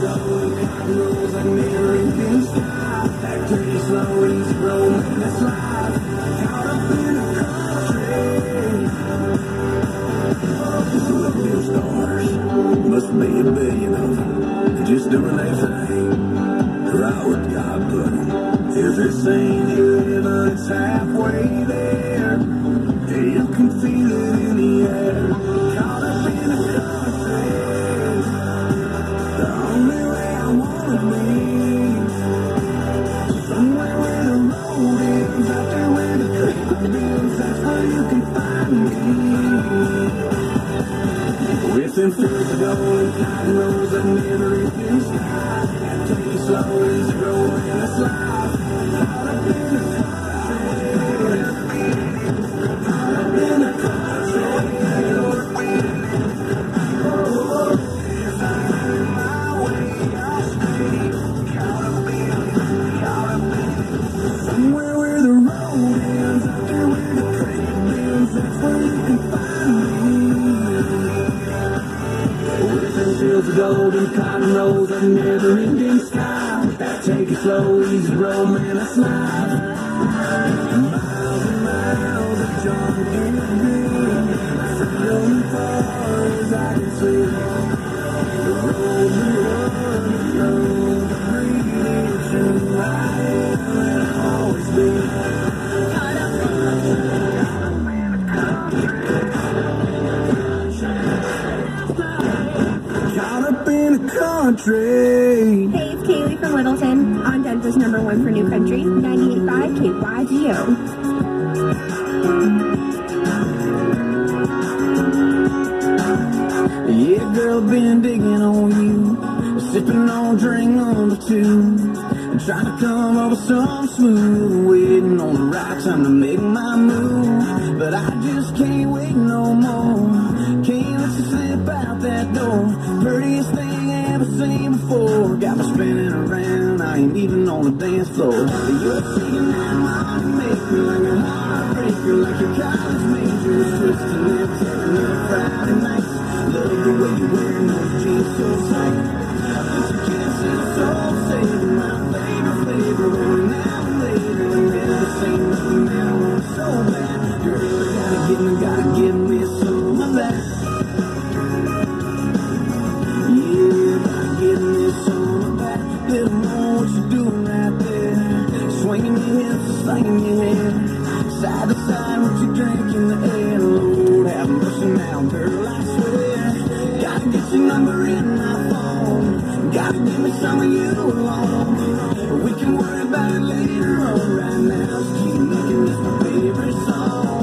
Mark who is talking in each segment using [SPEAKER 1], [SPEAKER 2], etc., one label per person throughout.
[SPEAKER 1] golden cotton rolls and never-ending sky. That dirty, slow, easy romance life. Caught up in the country. Look, new stars. Must be a billion of them. Just doing their thing. Right where God put them. If it's ain't heaven, it's halfway there. You can feel it in the air. Caught up in the country. The only way I wanna be. Somewhere where the road ends, out there where the creek begins. That's where you can find me. With them fields of gold and cotton rolls and never-ending sky. Take it slow, easy, romance life. Caught up in the country. Caught up in the country. Oh, if I find my way, I'll stay. Caught up in somewhere where the road ends, out there where the creek bends. That's where you can find me. With them fields of gold and cotton rolls and never-ending sky. That take it slow, easy, romance life. Miles and miles of jungle green, freedom far as I can see. The road we run, the breeze, and I will always be. Caught up in the country.
[SPEAKER 2] Hey, it's Kaylee from Littleton on Denver's #1 for New Country, 98.5 KYGO.
[SPEAKER 1] Yeah, girl, been digging on you, sipping on drink number 2, and trying to come up with some smooth, waiting on the right time to make my move. But I just can't wait no more. Can't let you slip out that door. Prettiest thing I ever seen before. Got me spinning around, I ain't even on the dance floor. You're singing that money maker like a heartbreaker, like your college major was twisting and tearing up Friday nights. Love the way you're wearing those jeans so tight. I bet you can't see the soul saving my favorite flavor. Going out later and never say nothing that I want so bad. Girl, gotta give me some of that. Yeah, gotta give me some of that. Little more what you doing right there. Swinging your hips, slinging your hair. Side to side, what you drink in the air. Lord, have mercy now, girl, I swear. Gotta get your number in my phone. Gotta give me some of you alone. We can worry about it later on. Right now, just keep looking, it's my favorite song.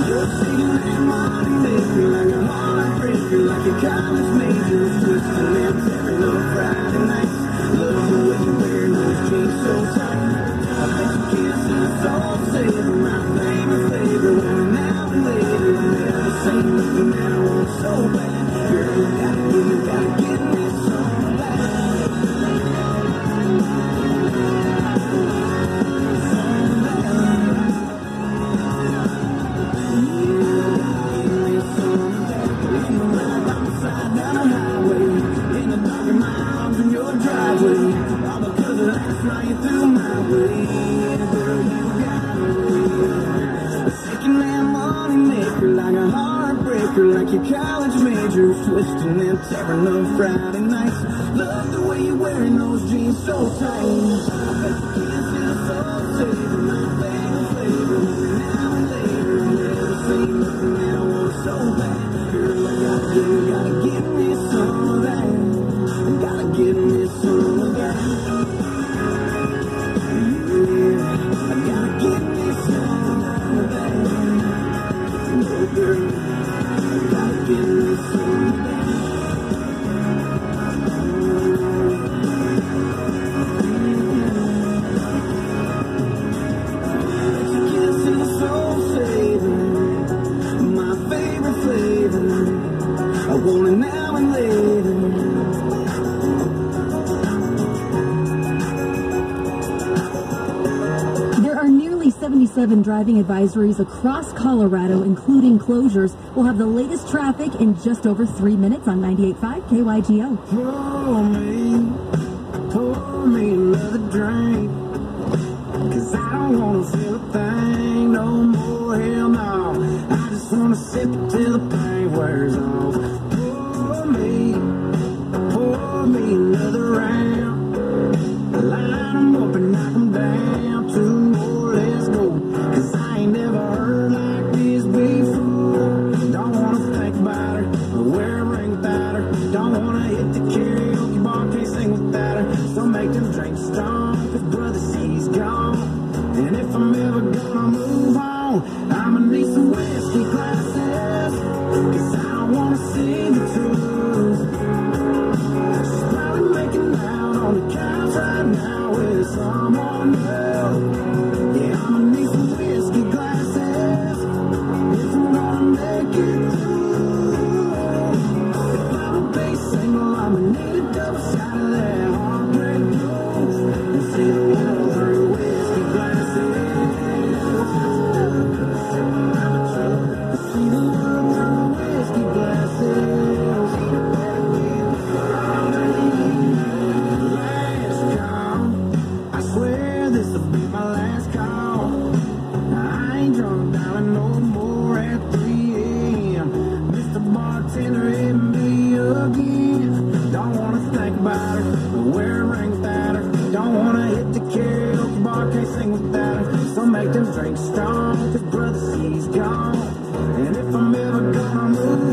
[SPEAKER 1] You're singing that money maker like a heartbreaker, like a college major, twisting and tearing up Friday nights. Love the way you're wearing those jeans so tight. I bet you can't see the soul saving my favorite flavor. Going out later, never say nothing that I want so bad. Girl, you gotta give me some of that. Like your college major, twisting and tearing up Friday nights. Love the way you're wearing those jeans so tight. I bet you can't see the soul saving my favorite flavor. Now and later, never say nothing that I want so bad. Girl, I gotta give me some of that. I gotta give me some of that. Yeah, I gotta give me some of that. Oh, girl. Gotta give me some of that. You can't see the soul saving my favorite flavor. I want it now and later.
[SPEAKER 3] There are nearly 77 driving advisories across Colorado, including closures. We'll have the latest traffic in just over 3 minutes on 98.5 KYGO.
[SPEAKER 1] Oh, me. about her, wear a ring without her. Don't wanna hit the karaoke bar, can't sing without her. So make them drinks strong, cause brother, she's gone. And if I'm ever gonna move